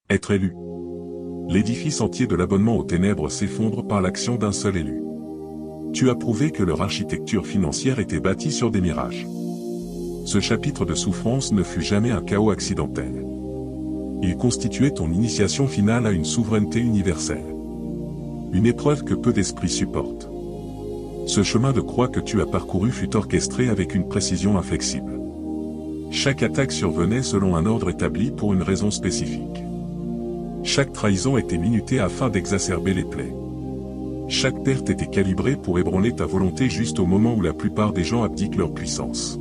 Être élu. L'édifice entier de l'abonnement aux ténèbres s'effondre par l'action d'un seul élu. Tu as prouvé que leur architecture financière était bâtie sur des mirages. Ce chapitre de souffrance ne fut jamais un chaos accidentel. Il constituait ton initiation finale à une souveraineté universelle. Une épreuve que peu d'esprits supportent. Ce chemin de croix que tu as parcouru fut orchestré avec une précision inflexible. Chaque attaque survenait selon un ordre établi pour une raison spécifique. Chaque trahison était minutée afin d'exacerber les plaies. Chaque perte était calibrée pour ébranler ta volonté juste au moment où la plupart des gens abdiquent leur puissance.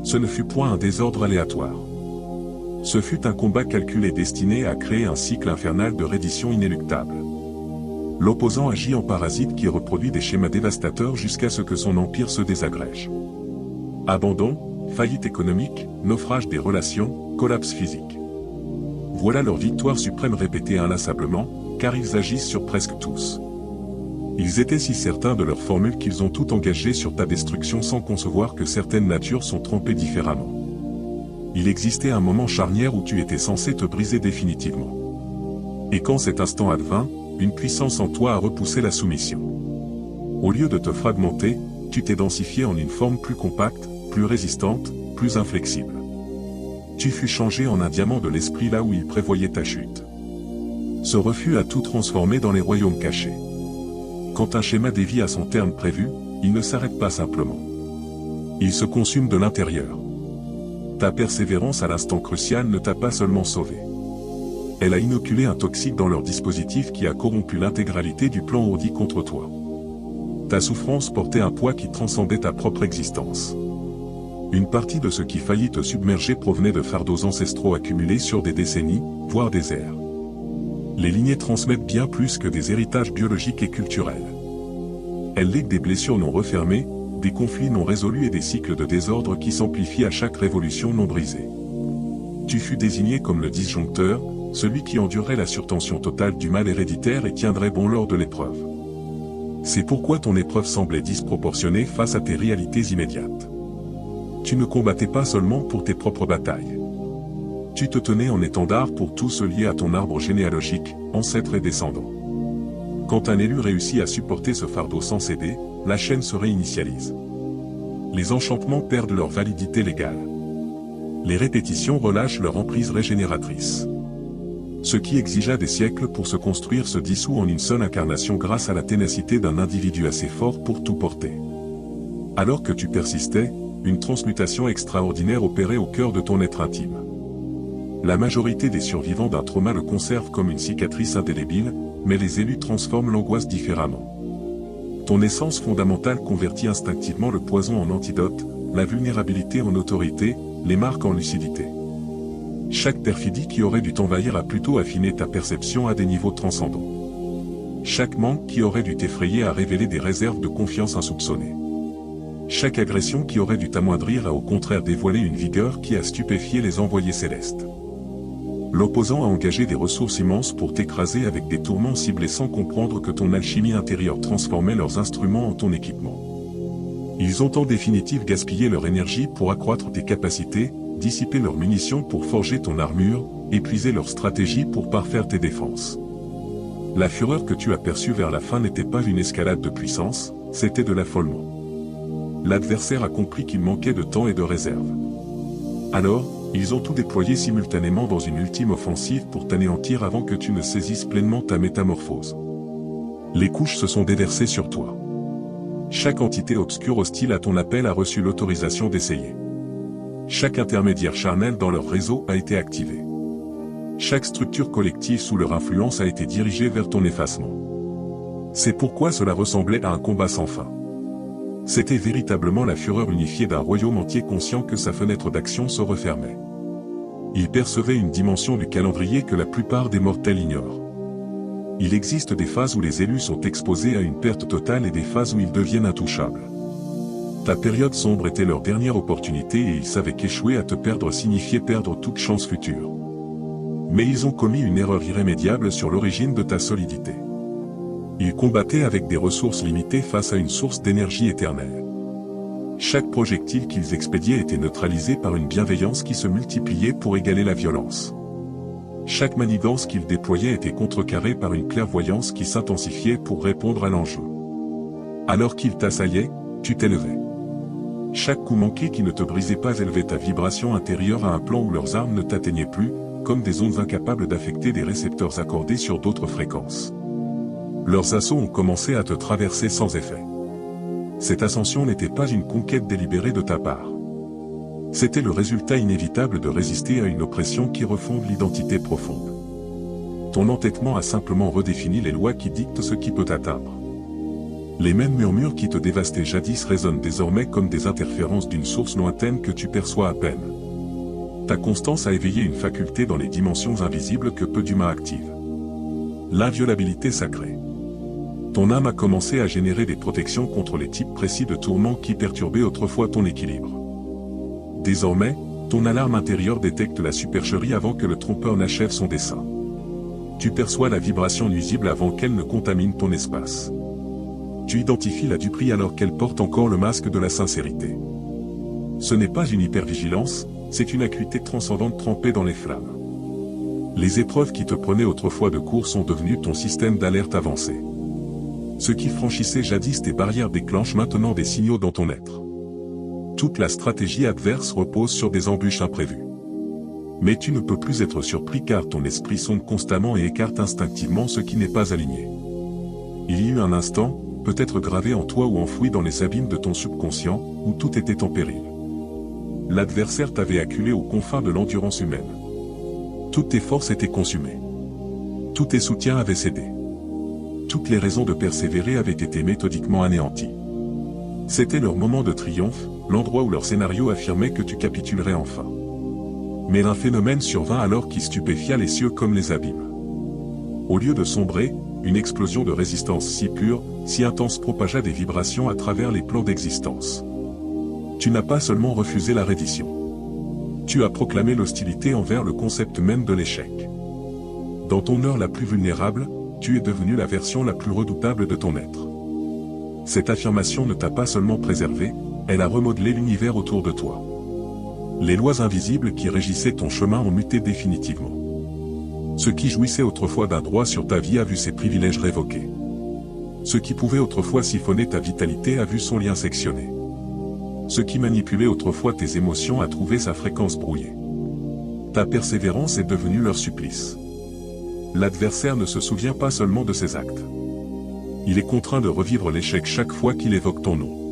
Ce ne fut point un désordre aléatoire. Ce fut un combat calculé destiné à créer un cycle infernal de reddition inéluctable. L'opposant agit en parasite qui reproduit des schémas dévastateurs jusqu'à ce que son empire se désagrège. Abandon, faillite économique, naufrage des relations, collapse physique. Voilà leur victoire suprême répétée inlassablement, car ils agissent sur presque tous. Ils étaient si certains de leur formule qu'ils ont tout engagé sur ta destruction sans concevoir que certaines natures sont trempées différemment. Il existait un moment charnière où tu étais censé te briser définitivement. Et quand cet instant advint, une puissance en toi a repoussé la soumission. Au lieu de te fragmenter, tu t'es densifié en une forme plus compacte, plus résistante, plus inflexible. Tu fus changé en un diamant de l'esprit là où il prévoyait ta chute. Ce refus a tout transformé dans les royaumes cachés. Quand un schéma dévie à son terme prévu, il ne s'arrête pas simplement. Il se consume de l'intérieur. Ta persévérance à l'instant crucial ne t'a pas seulement sauvé. Elle a inoculé un toxique dans leur dispositif qui a corrompu l'intégralité du plan ourdi contre toi. Ta souffrance portait un poids qui transcendait ta propre existence. Une partie de ce qui faillit te submerger provenait de fardeaux ancestraux accumulés sur des décennies, voire des ères. Les lignées transmettent bien plus que des héritages biologiques et culturels. Elles lèguent des blessures non refermées, des conflits non résolus et des cycles de désordre qui s'amplifient à chaque révolution non brisée. Tu fus désigné comme le disjoncteur, celui qui endurerait la surtension totale du mal héréditaire et tiendrait bon lors de l'épreuve. C'est pourquoi ton épreuve semblait disproportionnée face à tes réalités immédiates. Tu ne combattais pas seulement pour tes propres batailles. Tu te tenais en étendard pour tous ceux liés à ton arbre généalogique, ancêtres et descendants. Quand un élu réussit à supporter ce fardeau sans céder, la chaîne se réinitialise. Les enchantements perdent leur validité légale. Les répétitions relâchent leur emprise régénératrice. Ce qui exigea des siècles pour se construire se dissout en une seule incarnation grâce à la ténacité d'un individu assez fort pour tout porter. Alors que tu persistais, une transmutation extraordinaire opérait au cœur de ton être intime. La majorité des survivants d'un trauma le conservent comme une cicatrice indélébile, mais les élus transforment l'angoisse différemment. Ton essence fondamentale convertit instinctivement le poison en antidote, la vulnérabilité en autorité, les marques en lucidité. Chaque perfidie qui aurait dû t'envahir a plutôt affiné ta perception à des niveaux transcendants. Chaque manque qui aurait dû t'effrayer a révélé des réserves de confiance insoupçonnées. Chaque agression qui aurait dû t'amoindrir a au contraire dévoilé une vigueur qui a stupéfié les envoyés célestes. L'opposant a engagé des ressources immenses pour t'écraser avec des tourments ciblés sans comprendre que ton alchimie intérieure transformait leurs instruments en ton équipement. Ils ont en définitive gaspillé leur énergie pour accroître tes capacités, dissiper leurs munitions pour forger ton armure, épuiser leur stratégie pour parfaire tes défenses. La fureur que tu as perçue vers la fin n'était pas une escalade de puissance, c'était de l'affolement. L'adversaire a compris qu'il manquait de temps et de réserve. Alors, ils ont tout déployé simultanément dans une ultime offensive pour t'anéantir avant que tu ne saisisses pleinement ta métamorphose. Les couches se sont déversées sur toi. Chaque entité obscure hostile à ton appel a reçu l'autorisation d'essayer. Chaque intermédiaire charnel dans leur réseau a été activé. Chaque structure collective sous leur influence a été dirigée vers ton effacement. C'est pourquoi cela ressemblait à un combat sans fin. C'était véritablement la fureur unifiée d'un royaume entier conscient que sa fenêtre d'action se refermait. Il percevait une dimension du calendrier que la plupart des mortels ignorent. Il existe des phases où les élus sont exposés à une perte totale et des phases où ils deviennent intouchables. Ta période sombre était leur dernière opportunité et ils savaient qu'échouer à te perdre signifiait perdre toute chance future. Mais ils ont commis une erreur irrémédiable sur l'origine de ta solidité. Ils combattaient avec des ressources limitées face à une source d'énergie éternelle. Chaque projectile qu'ils expédiaient était neutralisé par une bienveillance qui se multipliait pour égaler la violence. Chaque manigance qu'il déployait était contrecarrée par une clairvoyance qui s'intensifiait pour répondre à l'enjeu. Alors qu'il t'assaillait, tu t'élevais. Chaque coup manqué qui ne te brisait pas élevait ta vibration intérieure à un plan où leurs armes ne t'atteignaient plus, comme des ondes incapables d'affecter des récepteurs accordés sur d'autres fréquences. Leurs assauts ont commencé à te traverser sans effet. Cette ascension n'était pas une conquête délibérée de ta part. C'était le résultat inévitable de résister à une oppression qui refonde l'identité profonde. Ton entêtement a simplement redéfini les lois qui dictent ce qui peut atteindre. Les mêmes murmures qui te dévastaient jadis résonnent désormais comme des interférences d'une source lointaine que tu perçois à peine. Ta constance a éveillé une faculté dans les dimensions invisibles que peu d'humains activent. L'inviolabilité sacrée. Ton âme a commencé à générer des protections contre les types précis de tourments qui perturbaient autrefois ton équilibre. Désormais, ton alarme intérieure détecte la supercherie avant que le trompeur n'achève son dessein. Tu perçois la vibration nuisible avant qu'elle ne contamine ton espace. Tu identifies la duperie alors qu'elle porte encore le masque de la sincérité. Ce n'est pas une hypervigilance, c'est une acuité transcendante trempée dans les flammes. Les épreuves qui te prenaient autrefois de court sont devenues ton système d'alerte avancé. Ce qui franchissait jadis tes barrières déclenche maintenant des signaux dans ton être. Toute la stratégie adverse repose sur des embûches imprévues. Mais tu ne peux plus être surpris car ton esprit sonde constamment et écarte instinctivement ce qui n'est pas aligné. Il y eut un instant, peut-être gravé en toi ou enfoui dans les abîmes de ton subconscient, où tout était en péril. L'adversaire t'avait acculé aux confins de l'endurance humaine. Toutes tes forces étaient consumées. Tous tes soutiens avaient cédé. Toutes les raisons de persévérer avaient été méthodiquement anéanties. C'était leur moment de triomphe, l'endroit où leur scénario affirmait que tu capitulerais enfin. Mais un phénomène survint alors qui stupéfia les cieux comme les abîmes. Au lieu de sombrer, une explosion de résistance si pure, si intense propagea des vibrations à travers les plans d'existence. Tu n'as pas seulement refusé la reddition. Tu as proclamé l'hostilité envers le concept même de l'échec. Dans ton heure la plus vulnérable, tu es devenu la version la plus redoutable de ton être. Cette affirmation ne t'a pas seulement préservé, elle a remodelé l'univers autour de toi. Les lois invisibles qui régissaient ton chemin ont muté définitivement. Ce qui jouissait autrefois d'un droit sur ta vie a vu ses privilèges révoqués. Ce qui pouvait autrefois siphonner ta vitalité a vu son lien sectionné. Ce qui manipulait autrefois tes émotions a trouvé sa fréquence brouillée. Ta persévérance est devenue leur supplice. L'adversaire ne se souvient pas seulement de ses actes. Il est contraint de revivre l'échec chaque fois qu'il évoque ton nom.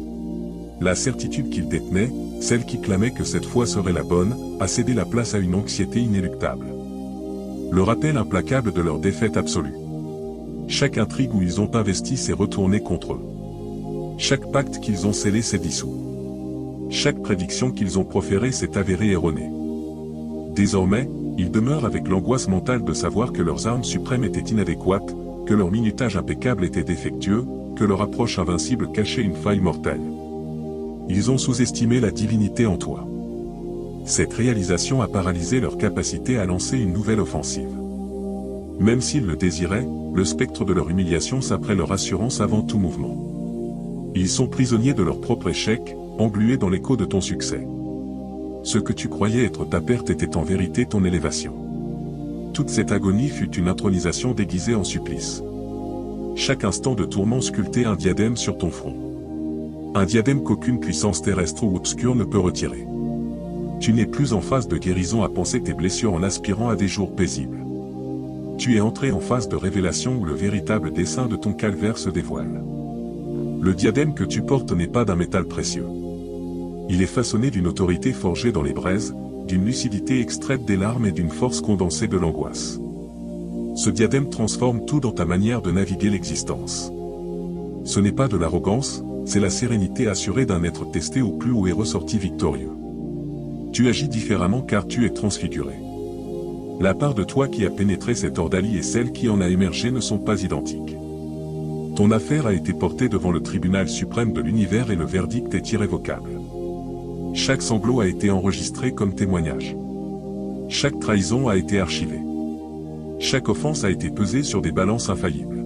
La certitude qu'il détenait, celle qui clamait que cette fois serait la bonne, a cédé la place à une anxiété inéluctable. Le rappel implacable de leur défaite absolue. Chaque intrigue où ils ont investi s'est retournée contre eux. Chaque pacte qu'ils ont scellé s'est dissous. Chaque prédiction qu'ils ont proférée s'est avérée erronée. Désormais, ils demeurent avec l'angoisse mentale de savoir que leurs armes suprêmes étaient inadéquates, que leur minutage impeccable était défectueux, que leur approche invincible cachait une faille mortelle. Ils ont sous-estimé la divinité en toi. Cette réalisation a paralysé leur capacité à lancer une nouvelle offensive. Même s'ils le désiraient, le spectre de leur humiliation s'apprête leur assurance avant tout mouvement. Ils sont prisonniers de leur propre échec, englués dans l'écho de ton succès. Ce que tu croyais être ta perte était en vérité ton élévation. Toute cette agonie fut une intronisation déguisée en supplice. Chaque instant de tourment sculptait un diadème sur ton front. Un diadème qu'aucune puissance terrestre ou obscure ne peut retirer. Tu n'es plus en phase de guérison à penser tes blessures en aspirant à des jours paisibles. Tu es entré en phase de révélation où le véritable dessein de ton calvaire se dévoile. Le diadème que tu portes n'est pas d'un métal précieux. Il est façonné d'une autorité forgée dans les braises, d'une lucidité extraite des larmes et d'une force condensée de l'angoisse. Ce diadème transforme tout dans ta manière de naviguer l'existence. Ce n'est pas de l'arrogance, c'est la sérénité assurée d'un être testé au plus haut et ressorti victorieux. Tu agis différemment car tu es transfiguré. La part de toi qui a pénétré cette ordalie et celle qui en a émergé ne sont pas identiques. Ton affaire a été portée devant le tribunal suprême de l'univers et le verdict est irrévocable. Chaque sanglot a été enregistré comme témoignage. Chaque trahison a été archivée. Chaque offense a été pesée sur des balances infaillibles.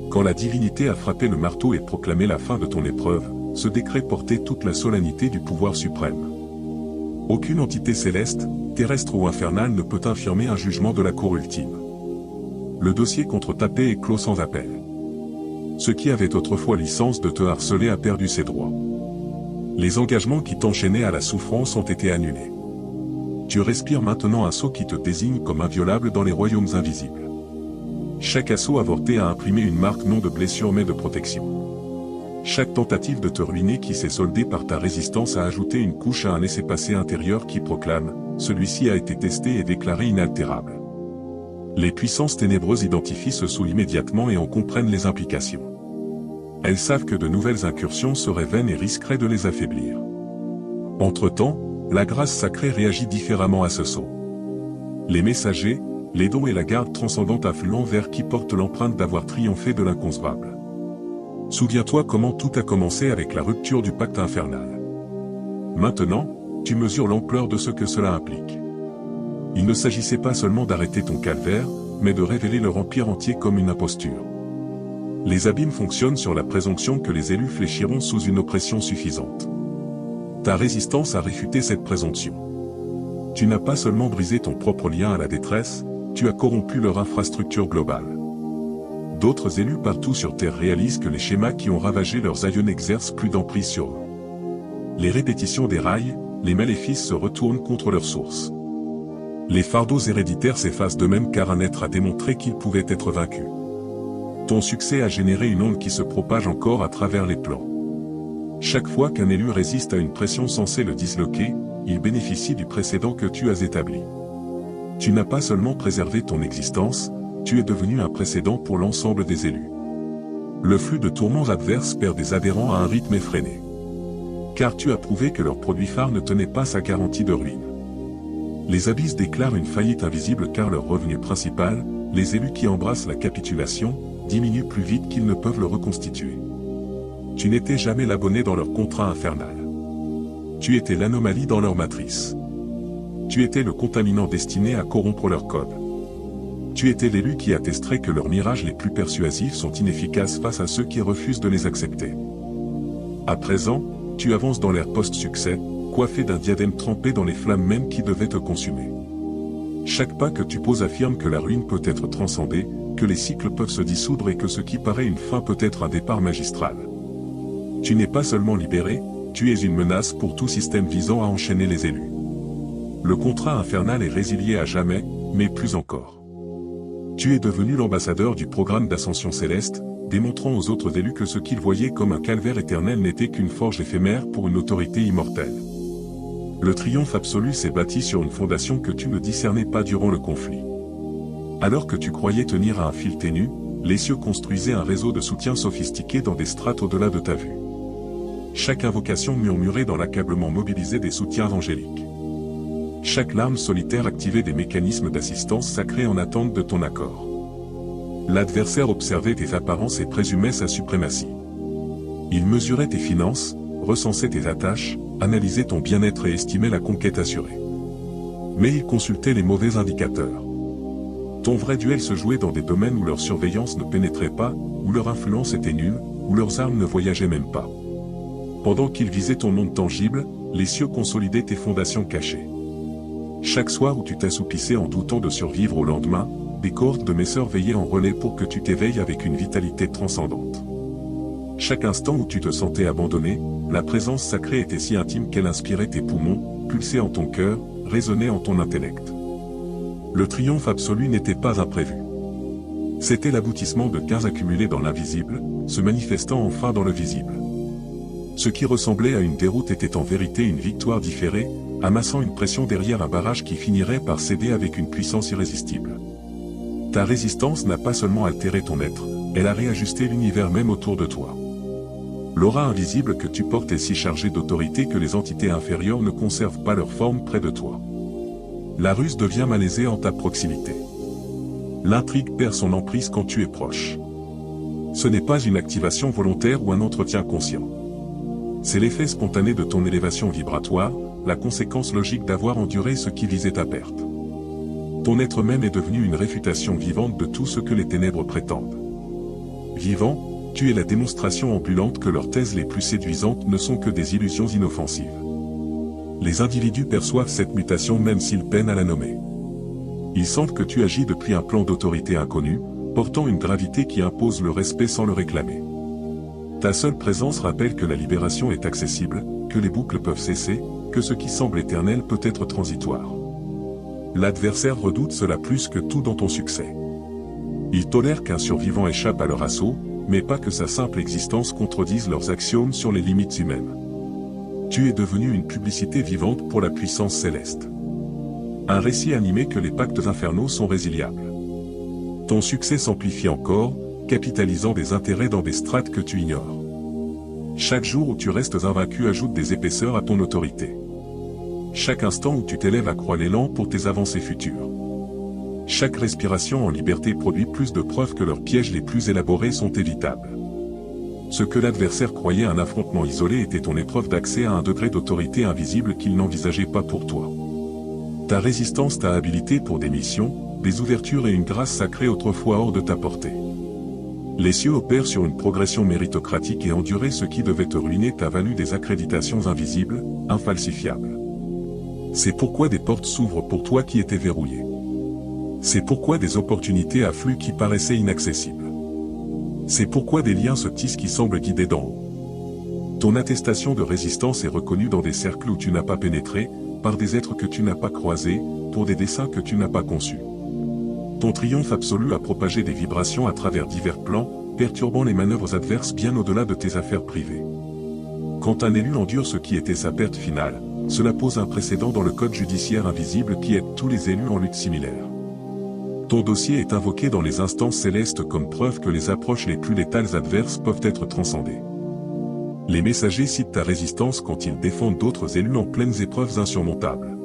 Quand la divinité a frappé le marteau et proclamé la fin de ton épreuve, ce décret portait toute la solennité du pouvoir suprême. Aucune entité céleste, terrestre ou infernal ne peut infirmer un jugement de la Cour ultime. Le dossier contre ta paix est clos sans appel. Ce qui avait autrefois licence de te harceler a perdu ses droits. Les engagements qui t'enchaînaient à la souffrance ont été annulés. Tu respires maintenant un sceau qui te désigne comme inviolable dans les royaumes invisibles. Chaque assaut avorté a imprimé une marque non de blessure mais de protection. Chaque tentative de te ruiner qui s'est soldée par ta résistance a ajouté une couche à un laissez-passer intérieur qui proclame « Celui-ci a été testé et déclaré inaltérable ». Les puissances ténébreuses identifient ce sceau immédiatement et en comprennent les implications. Elles savent que de nouvelles incursions seraient vaines et risqueraient de les affaiblir. Entre-temps, la grâce sacrée réagit différemment à ce sceau. Les messagers, les dons et la garde transcendante affluent vers qui portent l'empreinte d'avoir triomphé de l'inconcevable. Souviens-toi comment tout a commencé avec la rupture du pacte infernal. Maintenant, tu mesures l'ampleur de ce que cela implique. Il ne s'agissait pas seulement d'arrêter ton calvaire, mais de révéler leur empire entier comme une imposture. Les abîmes fonctionnent sur la présomption que les élus fléchiront sous une oppression suffisante. Ta résistance a réfuté cette présomption. Tu n'as pas seulement brisé ton propre lien à la détresse, tu as corrompu leur infrastructure globale. D'autres élus partout sur Terre réalisent que les schémas qui ont ravagé leurs aïeux n'exercent plus d'emprise sur eux. Les répétitions déraillent, les maléfices se retournent contre leur source. Les fardeaux héréditaires s'effacent d'eux-mêmes car un être a démontré qu'il pouvait être vaincu. Ton succès a généré une onde qui se propage encore à travers les plans. Chaque fois qu'un élu résiste à une pression censée le disloquer, il bénéficie du précédent que tu as établi. Tu n'as pas seulement préservé ton existence, tu es devenu un précédent pour l'ensemble des élus. Le flux de tourments adverses perd des adhérents à un rythme effréné. Car tu as prouvé que leur produit phare ne tenait pas sa garantie de ruine. Les abysses déclarent une faillite invisible car leur revenu principal, les élus qui embrassent la capitulation, diminue plus vite qu'ils ne peuvent le reconstituer. Tu n'étais jamais l'abonné dans leur contrat infernal. Tu étais l'anomalie dans leur matrice. Tu étais le contaminant destiné à corrompre leur code. Tu étais l'élu qui attesterait que leurs mirages les plus persuasifs sont inefficaces face à ceux qui refusent de les accepter. À présent, tu avances dans l'ère post-succès, coiffé d'un diadème trempé dans les flammes mêmes qui devaient te consumer. Chaque pas que tu poses affirme que la ruine peut être transcendée, que les cycles peuvent se dissoudre et que ce qui paraît une fin peut être un départ magistral. Tu n'es pas seulement libéré, tu es une menace pour tout système visant à enchaîner les élus. Le contrat infernal est résilié à jamais, mais plus encore. Tu es devenu l'ambassadeur du programme d'ascension céleste, démontrant aux autres élus que ce qu'ils voyaient comme un calvaire éternel n'était qu'une forge éphémère pour une autorité immortelle. Le triomphe absolu s'est bâti sur une fondation que tu ne discernais pas durant le conflit. Alors que tu croyais tenir à un fil ténu, les cieux construisaient un réseau de soutien sophistiqué dans des strates au-delà de ta vue. Chaque invocation murmurée dans l'accablement mobilisait des soutiens angéliques. Chaque larme solitaire activait des mécanismes d'assistance sacrés en attente de ton accord. L'adversaire observait tes apparences et présumait sa suprématie. Il mesurait tes finances, recensait tes attaches, analysait ton bien-être et estimait la conquête assurée. Mais il consultait les mauvais indicateurs. Ton vrai duel se jouait dans des domaines où leur surveillance ne pénétrait pas, où leur influence était nulle, où leurs armes ne voyageaient même pas. Pendant qu'ils visaient ton monde tangible, les cieux consolidaient tes fondations cachées. Chaque soir où tu t'assoupissais en doutant de survivre au lendemain, des cohortes de mes sœurs veillaient en relais pour que tu t'éveilles avec une vitalité transcendante. Chaque instant où tu te sentais abandonné, la présence sacrée était si intime qu'elle inspirait tes poumons, pulsait en ton cœur, résonnait en ton intellect. Le triomphe absolu n'était pas imprévu. C'était l'aboutissement de 15 accumulés dans l'invisible, se manifestant enfin dans le visible. Ce qui ressemblait à une déroute était en vérité une victoire différée, amassant une pression derrière un barrage qui finirait par céder avec une puissance irrésistible. Ta résistance n'a pas seulement altéré ton être, elle a réajusté l'univers même autour de toi. L'aura invisible que tu portes est si chargée d'autorité que les entités inférieures ne conservent pas leur forme près de toi. La ruse devient malaisée en ta proximité. L'intrigue perd son emprise quand tu es proche. Ce n'est pas une activation volontaire ou un entretien conscient. C'est l'effet spontané de ton élévation vibratoire, la conséquence logique d'avoir enduré ce qui visait ta perte. Ton être même est devenu une réfutation vivante de tout ce que les ténèbres prétendent. Vivant, tu es la démonstration ambulante que leurs thèses les plus séduisantes ne sont que des illusions inoffensives. Les individus perçoivent cette mutation même s'ils peinent à la nommer. Ils sentent que tu agis depuis un plan d'autorité inconnu, portant une gravité qui impose le respect sans le réclamer. Ta seule présence rappelle que la libération est accessible, que les boucles peuvent cesser, que ce qui semble éternel peut être transitoire. L'adversaire redoute cela plus que tout dans ton succès. Il tolère qu'un survivant échappe à leur assaut, mais pas que sa simple existence contredise leurs axiomes sur les limites humaines. Tu es devenu une publicité vivante pour la puissance céleste. Un récit animé que les pactes infernaux sont résiliables. Ton succès s'amplifie encore, capitalisant des intérêts dans des strates que tu ignores. Chaque jour où tu restes invaincu ajoute des épaisseurs à ton autorité. Chaque instant où tu t'élèves accroît l'élan pour tes avancées futures. Chaque respiration en liberté produit plus de preuves que leurs pièges les plus élaborés sont évitables. Ce que l'adversaire croyait un affrontement isolé était ton épreuve d'accès à un degré d'autorité invisible qu'il n'envisageait pas pour toi. Ta résistance t'a habilité pour des missions, des ouvertures et une grâce sacrée autrefois hors de ta portée. Les cieux opèrent sur une progression méritocratique et endurer ce qui devait te ruiner t'a valu des accréditations invisibles, infalsifiables. C'est pourquoi des portes s'ouvrent pour toi qui étaient verrouillées. C'est pourquoi des opportunités affluent qui paraissaient inaccessibles. C'est pourquoi des liens se tissent qui semblent guidés d'en haut. Ton attestation de résistance est reconnue dans des cercles où tu n'as pas pénétré, par des êtres que tu n'as pas croisés, pour des desseins que tu n'as pas conçus. Ton triomphe absolu a propagé des vibrations à travers divers plans, perturbant les manœuvres adverses bien au-delà de tes affaires privées. Quand un élu endure ce qui était sa perte finale, cela pose un précédent dans le code judiciaire invisible qui aide tous les élus en lutte similaire. Ton dossier est invoqué dans les instances célestes comme preuve que les approches les plus létales adverses peuvent être transcendées. Les messagers citent ta résistance quand ils défendent d'autres élus en pleines épreuves insurmontables.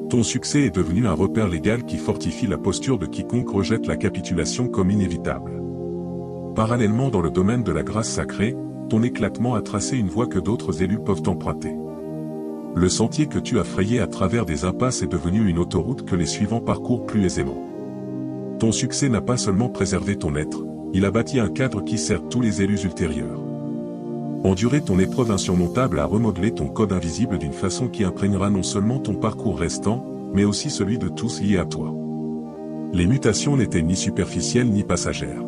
Ton succès est devenu un repère légal qui fortifie la posture de quiconque rejette la capitulation comme inévitable. Parallèlement dans le domaine de la grâce sacrée, ton éclatement a tracé une voie que d'autres élus peuvent emprunter. Le sentier que tu as frayé à travers des impasses est devenu une autoroute que les suivants parcourent plus aisément. Ton succès n'a pas seulement préservé ton être, il a bâti un cadre qui sert tous les élus ultérieurs. Endurer ton épreuve insurmontable a remodelé ton code invisible d'une façon qui imprégnera non seulement ton parcours restant, mais aussi celui de tous liés à toi. Les mutations n'étaient ni superficielles ni passagères.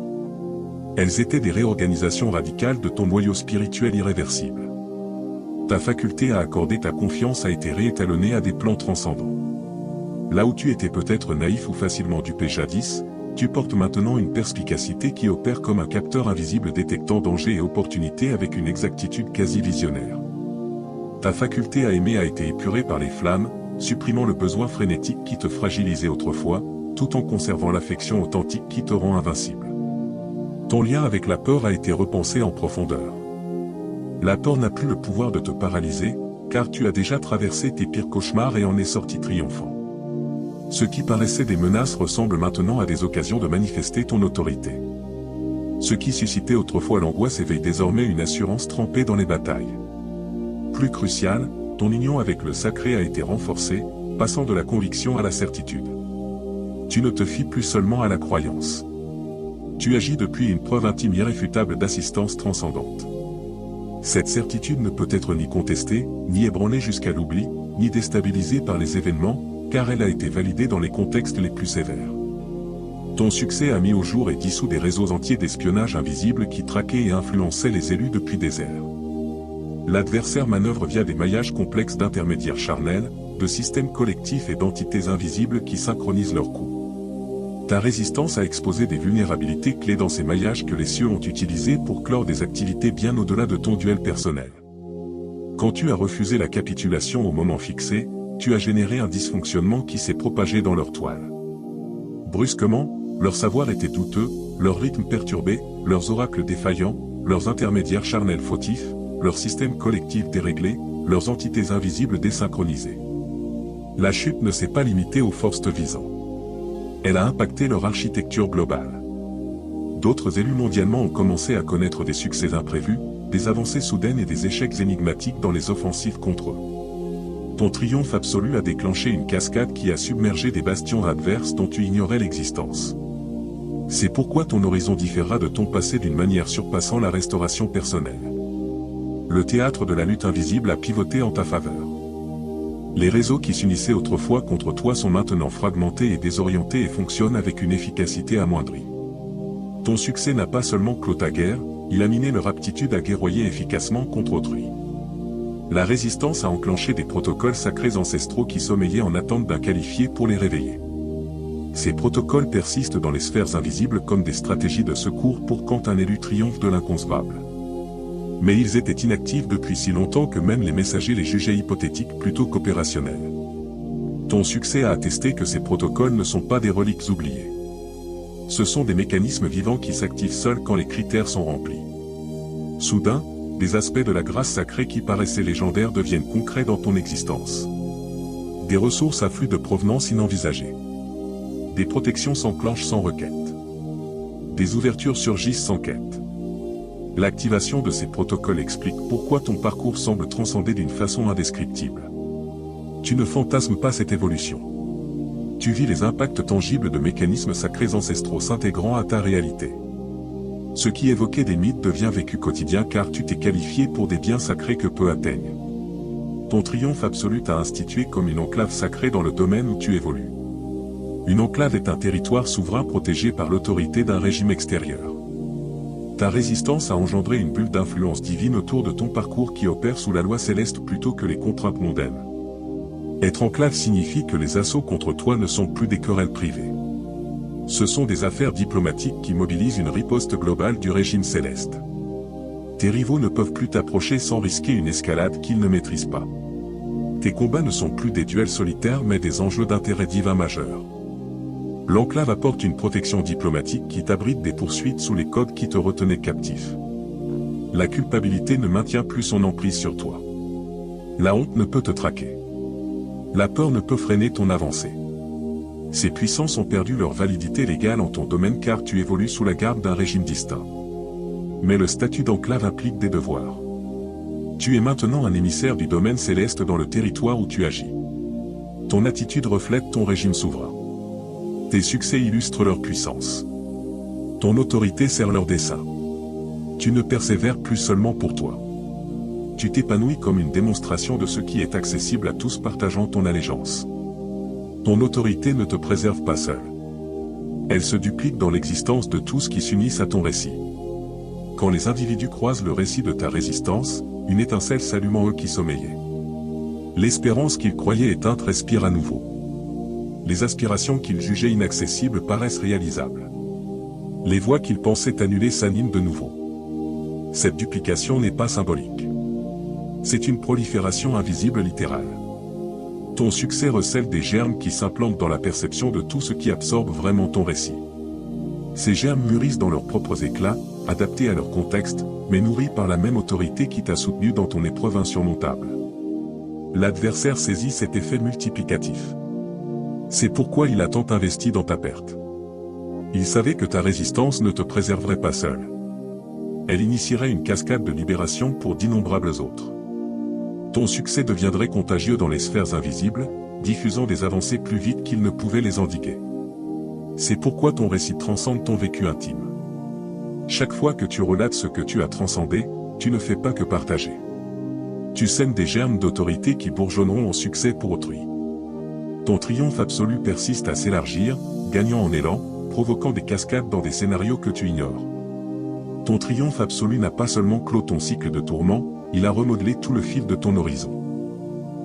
Elles étaient des réorganisations radicales de ton noyau spirituel irréversible. Ta faculté à accorder ta confiance a été réétalonnée à des plans transcendants. Là où tu étais peut-être naïf ou facilement dupé jadis, tu portes maintenant une perspicacité qui opère comme un capteur invisible détectant dangers et opportunités avec une exactitude quasi visionnaire. Ta faculté à aimer a été épurée par les flammes, supprimant le besoin frénétique qui te fragilisait autrefois, tout en conservant l'affection authentique qui te rend invincible. Ton lien avec la peur a été repensé en profondeur. La peur n'a plus le pouvoir de te paralyser, car tu as déjà traversé tes pires cauchemars et en es sorti triomphant. Ce qui paraissait des menaces ressemble maintenant à des occasions de manifester ton autorité. Ce qui suscitait autrefois l'angoisse éveille désormais une assurance trempée dans les batailles. Plus crucial, ton union avec le sacré a été renforcée, passant de la conviction à la certitude. Tu ne te fies plus seulement à la croyance. Tu agis depuis une preuve intime irréfutable d'assistance transcendante. Cette certitude ne peut être ni contestée, ni ébranlée jusqu'à l'oubli, ni déstabilisée par les événements, car elle a été validée dans les contextes les plus sévères. Ton succès a mis au jour et dissous des réseaux entiers d'espionnage invisible qui traquaient et influençaient les élus depuis des ères. L'adversaire manœuvre via des maillages complexes d'intermédiaires charnels, de systèmes collectifs et d'entités invisibles qui synchronisent leurs coups. Ta résistance a exposé des vulnérabilités clés dans ces maillages que les cieux ont utilisés pour clore des activités bien au-delà de ton duel personnel. Quand tu as refusé la capitulation au moment fixé, tu as généré un dysfonctionnement qui s'est propagé dans leur toile. Brusquement, leur savoir était douteux, leur rythme perturbé, leurs oracles défaillants, leurs intermédiaires charnels fautifs, leur système collectif déréglé, leurs entités invisibles désynchronisées. La chute ne s'est pas limitée aux forces te visant. Elle a impacté leur architecture globale. D'autres élus mondialement ont commencé à connaître des succès imprévus, des avancées soudaines et des échecs énigmatiques dans les offensives contre eux. Ton triomphe absolu a déclenché une cascade qui a submergé des bastions adverses dont tu ignorais l'existence. C'est pourquoi ton horizon différera de ton passé d'une manière surpassant la restauration personnelle. Le théâtre de la lutte invisible a pivoté en ta faveur. Les réseaux qui s'unissaient autrefois contre toi sont maintenant fragmentés et désorientés et fonctionnent avec une efficacité amoindrie. Ton succès n'a pas seulement clos ta guerre, il a miné leur aptitude à guerroyer efficacement contre autrui. La résistance a enclenché des protocoles sacrés ancestraux qui sommeillaient en attente d'un qualifié pour les réveiller. Ces protocoles persistent dans les sphères invisibles comme des stratégies de secours pour quand un élu triomphe de l'inconcevable. Mais ils étaient inactifs depuis si longtemps que même les messagers les jugeaient hypothétiques plutôt qu'opérationnels. Ton succès a attesté que ces protocoles ne sont pas des reliques oubliées. Ce sont des mécanismes vivants qui s'activent seuls quand les critères sont remplis. Soudain, des aspects de la grâce sacrée qui paraissaient légendaires deviennent concrets dans ton existence. Des ressources affluent de provenance inenvisagée. Des protections s'enclenchent sans requête. Des ouvertures surgissent sans quête. L'activation de ces protocoles explique pourquoi ton parcours semble transcender d'une façon indescriptible. Tu ne fantasmes pas cette évolution. Tu vis les impacts tangibles de mécanismes sacrés ancestraux s'intégrant à ta réalité. Ce qui évoquait des mythes devient vécu quotidien car tu t'es qualifié pour des biens sacrés que peu atteignent. Ton triomphe absolu t'a institué comme une enclave sacrée dans le domaine où tu évolues. Une enclave est un territoire souverain protégé par l'autorité d'un régime extérieur. Ta résistance a engendré une bulle d'influence divine autour de ton parcours qui opère sous la loi céleste plutôt que les contraintes mondaines. Être enclave signifie que les assauts contre toi ne sont plus des querelles privées. Ce sont des affaires diplomatiques qui mobilisent une riposte globale du régime céleste. Tes rivaux ne peuvent plus t'approcher sans risquer une escalade qu'ils ne maîtrisent pas. Tes combats ne sont plus des duels solitaires mais des enjeux d'intérêt divin majeur. L'enclave apporte une protection diplomatique qui t'abrite des poursuites sous les codes qui te retenaient captif. La culpabilité ne maintient plus son emprise sur toi. La honte ne peut te traquer. La peur ne peut freiner ton avancée. Ces puissances ont perdu leur validité légale en ton domaine car tu évolues sous la garde d'un régime distinct. Mais le statut d'enclave implique des devoirs. Tu es maintenant un émissaire du domaine céleste dans le territoire où tu agis. Ton attitude reflète ton régime souverain. Tes succès illustrent leur puissance. Ton autorité sert leur dessein. Tu ne persévères plus seulement pour toi. Tu t'épanouis comme une démonstration de ce qui est accessible à tous partageant ton allégeance. Ton autorité ne te préserve pas seul. Elle se duplique dans l'existence de tous qui s'unissent à ton récit. Quand les individus croisent le récit de ta résistance, une étincelle s'allume en eux qui sommeillaient. L'espérance qu'ils croyaient éteinte respire à nouveau. Les aspirations qu'ils jugeaient inaccessibles paraissent réalisables. Les voies qu'ils pensaient annulées s'animent de nouveau. Cette duplication n'est pas symbolique. C'est une prolifération invisible littérale. Ton succès recèle des germes qui s'implantent dans la perception de tout ce qui absorbe vraiment ton récit. Ces germes mûrissent dans leurs propres éclats, adaptés à leur contexte, mais nourris par la même autorité qui t'a soutenu dans ton épreuve insurmontable. L'adversaire saisit cet effet multiplicatif. C'est pourquoi il a tant investi dans ta perte. Il savait que ta résistance ne te préserverait pas seule. Elle initierait une cascade de libération pour d'innombrables autres. Ton succès deviendrait contagieux dans les sphères invisibles, diffusant des avancées plus vite qu'ils ne pouvaient les endiguer. C'est pourquoi ton récit transcende ton vécu intime. Chaque fois que tu relates ce que tu as transcendé, tu ne fais pas que partager. Tu sèmes des germes d'autorité qui bourgeonneront en succès pour autrui. Ton triomphe absolu persiste à s'élargir, gagnant en élan, provoquant des cascades dans des scénarios que tu ignores. Ton triomphe absolu n'a pas seulement clos ton cycle de tourments, il a remodelé tout le fil de ton horizon.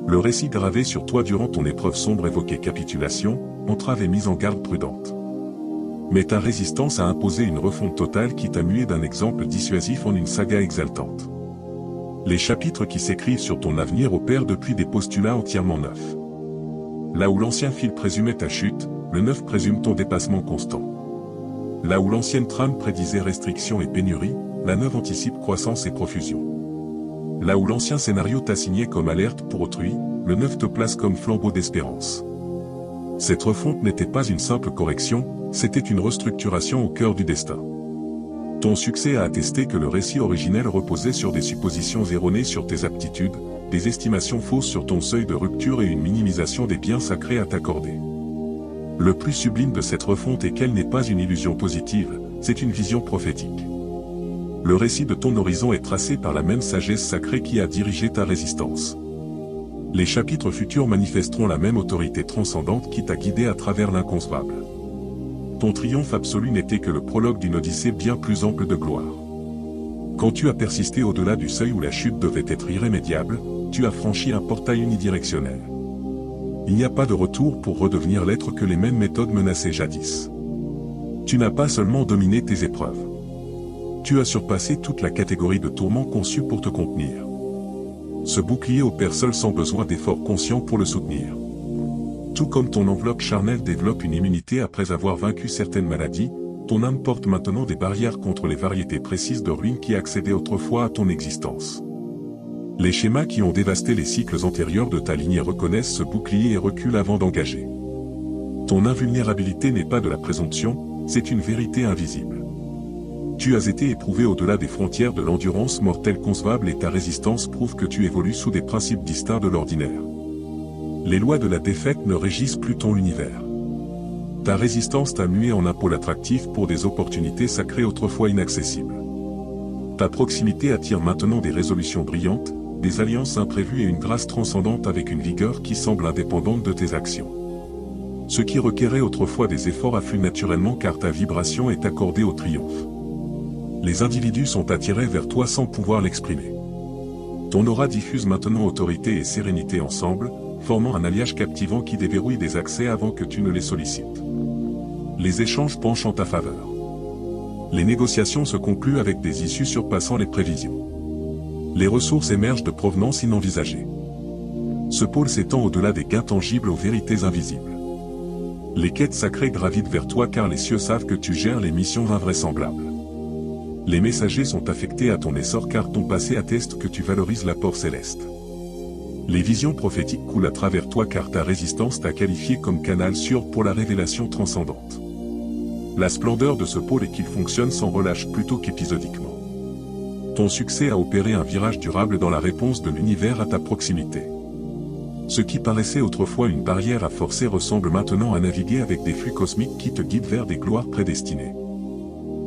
Le récit gravé sur toi durant ton épreuve sombre évoquait capitulation, entrave et mise en garde prudente. Mais ta résistance a imposé une refonte totale qui t'a mué d'un exemple dissuasif en une saga exaltante. Les chapitres qui s'écrivent sur ton avenir opèrent depuis des postulats entièrement neufs. Là où l'ancien fil présumait ta chute, le neuf présume ton dépassement constant. Là où l'ancienne trame prédisait restriction et pénurie, la neuve anticipe croissance et profusion. Là où l'ancien scénario t'assignait comme alerte pour autrui, le neuf te place comme flambeau d'espérance. Cette refonte n'était pas une simple correction, c'était une restructuration au cœur du destin. Ton succès a attesté que le récit originel reposait sur des suppositions erronées sur tes aptitudes, des estimations fausses sur ton seuil de rupture et une minimisation des biens sacrés à t'accorder. Le plus sublime de cette refonte est qu'elle n'est pas une illusion positive, c'est une vision prophétique. Le récit de ton horizon est tracé par la même sagesse sacrée qui a dirigé ta résistance. Les chapitres futurs manifesteront la même autorité transcendante qui t'a guidé à travers l'inconcevable. Ton triomphe absolu n'était que le prologue d'une odyssée bien plus ample de gloire. Quand tu as persisté au-delà du seuil où la chute devait être irrémédiable, tu as franchi un portail unidirectionnel. Il n'y a pas de retour pour redevenir l'être que les mêmes méthodes menaçaient jadis. Tu n'as pas seulement dominé tes épreuves. Tu as surpassé toute la catégorie de tourments conçus pour te contenir. Ce bouclier opère seul sans besoin d'efforts conscients pour le soutenir. Tout comme ton enveloppe charnelle développe une immunité après avoir vaincu certaines maladies, ton âme porte maintenant des barrières contre les variétés précises de ruines qui accédaient autrefois à ton existence. Les schémas qui ont dévasté les cycles antérieurs de ta lignée reconnaissent ce bouclier et reculent avant d'engager. Ton invulnérabilité n'est pas de la présomption, c'est une vérité invisible. Tu as été éprouvé au-delà des frontières de l'endurance mortelle concevable et ta résistance prouve que tu évolues sous des principes distincts de l'ordinaire. Les lois de la défaite ne régissent plus ton univers. Ta résistance t'a mué en un pôle attractif pour des opportunités sacrées autrefois inaccessibles. Ta proximité attire maintenant des résolutions brillantes, des alliances imprévues et une grâce transcendante avec une vigueur qui semble indépendante de tes actions. Ce qui requérait autrefois des efforts afflue naturellement car ta vibration est accordée au triomphe. Les individus sont attirés vers toi sans pouvoir l'exprimer. Ton aura diffuse maintenant autorité et sérénité ensemble, formant un alliage captivant qui déverrouille des accès avant que tu ne les sollicites. Les échanges penchent en ta faveur. Les négociations se concluent avec des issues surpassant les prévisions. Les ressources émergent de provenances inenvisagées. Ce pôle s'étend au-delà des gains tangibles aux vérités invisibles. Les quêtes sacrées gravitent vers toi car les cieux savent que tu gères les missions invraisemblables. Les messagers sont affectés à ton essor car ton passé atteste que tu valorises l'apport céleste. Les visions prophétiques coulent à travers toi car ta résistance t'a qualifié comme canal sûr pour la révélation transcendante. La splendeur de ce pôle est qu'il fonctionne sans relâche plutôt qu'épisodiquement. Ton succès a opéré un virage durable dans la réponse de l'univers à ta proximité. Ce qui paraissait autrefois une barrière à forcer ressemble maintenant à naviguer avec des flux cosmiques qui te guident vers des gloires prédestinées.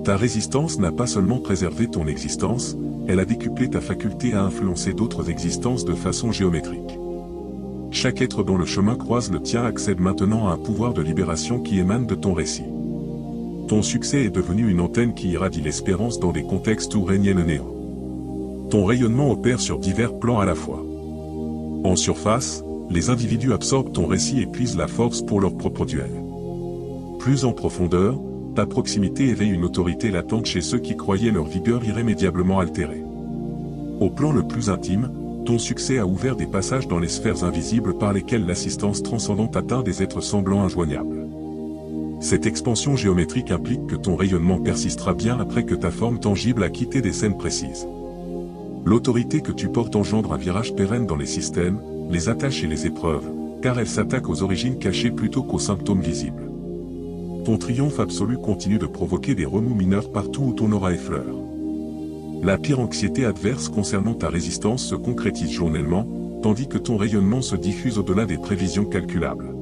Ta résistance n'a pas seulement préservé ton existence, elle a décuplé ta faculté à influencer d'autres existences de façon géométrique. Chaque être dont le chemin croise le tien accède maintenant à un pouvoir de libération qui émane de ton récit. Ton succès est devenu une antenne qui irradie l'espérance dans des contextes où régnait le néant. Ton rayonnement opère sur divers plans à la fois. En surface, les individus absorbent ton récit et puisent la force pour leur propre duel. Plus en profondeur, ta proximité éveille une autorité latente chez ceux qui croyaient leur vigueur irrémédiablement altérée. Au plan le plus intime, ton succès a ouvert des passages dans les sphères invisibles par lesquelles l'assistance transcendante atteint des êtres semblants injoignables. Cette expansion géométrique implique que ton rayonnement persistera bien après que ta forme tangible a quitté des scènes précises. L'autorité que tu portes engendre un virage pérenne dans les systèmes, les attaches et les épreuves, car elle s'attaque aux origines cachées plutôt qu'aux symptômes visibles. Ton triomphe absolu continue de provoquer des remous mineurs partout où ton aura effleure. La pire anxiété adverse concernant ta résistance se concrétise journellement, tandis que ton rayonnement se diffuse au-delà des prévisions calculables.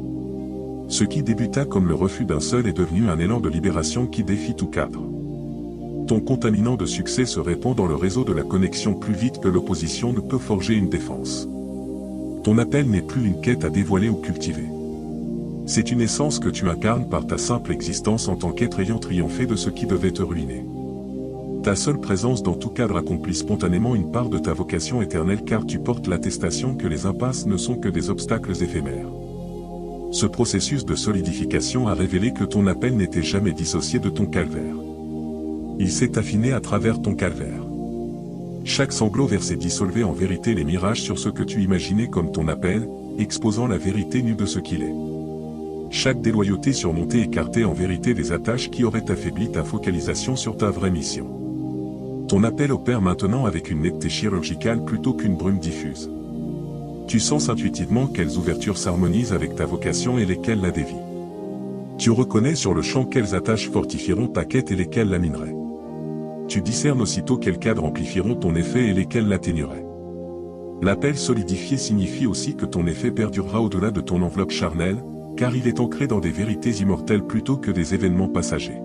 Ce qui débuta comme le refus d'un seul est devenu un élan de libération qui défie tout cadre. Ton contaminant de succès se répand dans le réseau de la connexion plus vite que l'opposition ne peut forger une défense. Ton appel n'est plus une quête à dévoiler ou cultiver. C'est une essence que tu incarnes par ta simple existence en tant qu'être ayant triomphé de ce qui devait te ruiner. Ta seule présence dans tout cadre accomplit spontanément une part de ta vocation éternelle car tu portes l'attestation que les impasses ne sont que des obstacles éphémères. Ce processus de solidification a révélé que ton appel n'était jamais dissocié de ton calvaire. Il s'est affiné à travers ton calvaire. Chaque sanglot versé dissolvait en vérité les mirages sur ce que tu imaginais comme ton appel, exposant la vérité nue de ce qu'il est. Chaque déloyauté surmontée écartait en vérité des attaches qui auraient affaibli ta focalisation sur ta vraie mission. Ton appel opère maintenant avec une netteté chirurgicale plutôt qu'une brume diffuse. Tu sens intuitivement quelles ouvertures s'harmonisent avec ta vocation et lesquelles la dévient. Tu reconnais sur le champ quelles attaches fortifieront ta quête et lesquelles la mineraient. Tu discernes aussitôt quels cadres amplifieront ton effet et lesquels l'atténueraient. L'appel solidifié signifie aussi que ton effet perdurera au-delà de ton enveloppe charnelle, car il est ancré dans des vérités immortelles plutôt que des événements passagers.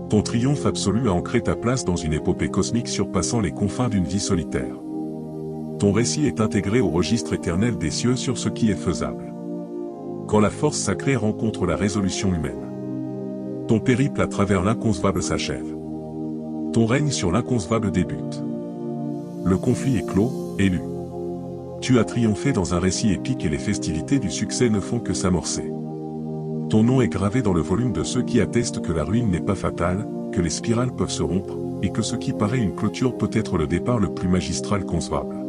Ton triomphe absolu a ancré ta place dans une épopée cosmique surpassant les confins d'une vie solitaire. Ton récit est intégré au registre éternel des cieux sur ce qui est faisable. Quand la force sacrée rencontre la résolution humaine, ton périple à travers l'inconcevable s'achève. Ton règne sur l'inconcevable débute. Le conflit est clos, élu. Tu as triomphé dans un récit épique et les festivités du succès ne font que s'amorcer. Ton nom est gravé dans le volume de ceux qui attestent que la ruine n'est pas fatale, que les spirales peuvent se rompre, et que ce qui paraît une clôture peut être le départ le plus magistral concevable.